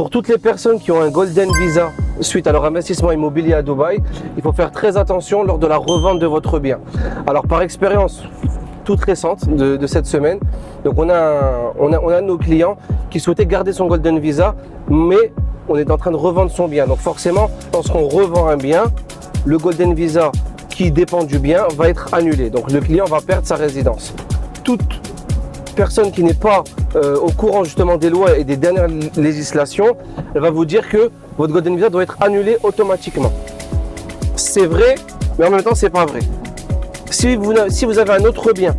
Pour toutes les personnes qui ont un Golden Visa suite à leur investissement immobilier à Dubaï, il faut faire très attention lors de la revente de votre bien. Alors par expérience toute récente de cette semaine, donc on a un de nos clients qui souhaitait garder son Golden Visa, mais on est en train de revendre son bien. Donc forcément, lorsqu'on revend un bien, le Golden Visa qui dépend du bien va être annulé. Donc le client va perdre sa résidence. Toute personne qui n'est pas au courant justement des lois et des dernières législations, elle va vous dire que votre Golden Visa doit être annulé automatiquement. C'est vrai, mais en même temps c'est pas vrai. Si vous avez un autre bien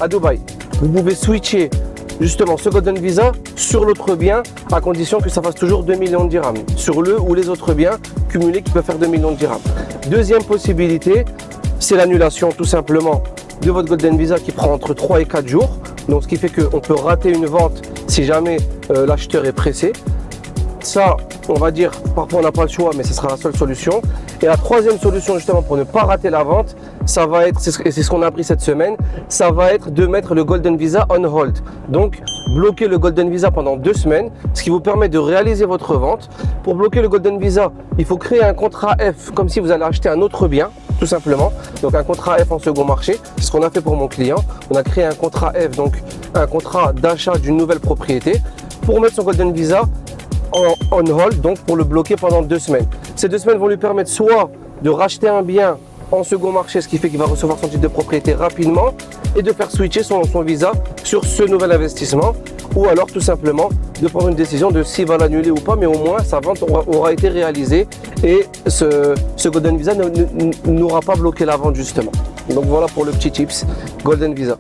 à Dubaï, vous pouvez switcher justement ce Golden Visa sur l'autre bien à condition que ça fasse toujours 2 millions de dirhams sur le ou les autres biens cumulés qui peuvent faire 2 millions de dirhams. Deuxième possibilité, c'est l'annulation tout simplement de votre Golden Visa qui prend entre 3 et 4 jours. Donc ce qui fait qu'on peut rater une vente si jamais l'acheteur est pressé. Ça, on va dire, parfois on n'a pas le choix, mais ce sera la seule solution. Et la troisième solution justement pour ne pas rater la vente, ça va être, et c'est ce qu'on a appris cette semaine, ça va être de mettre le Golden Visa on hold. Donc bloquer le Golden Visa pendant 2 semaines, ce qui vous permet de réaliser votre vente. Pour bloquer le Golden Visa, il faut créer un contrat F comme si vous allez acheter un autre bien, tout simplement. Donc un contrat F en second marché, c'est ce qu'on a fait pour mon client. On a créé un contrat F, donc un contrat d'achat d'une nouvelle propriété, pour mettre son Golden Visa on hold, donc pour le bloquer pendant 2 semaines. Ces 2 semaines vont lui permettre soit de racheter un bien en second marché, ce qui fait qu'il va recevoir son titre de propriété rapidement, et de faire switcher son visa sur ce nouvel investissement, ou alors tout simplement de prendre une décision de s'il va l'annuler ou pas, mais au moins sa vente aura été réalisée et ce Golden Visa n'aura pas bloqué la vente justement. Donc voilà pour le petit tips Golden Visa.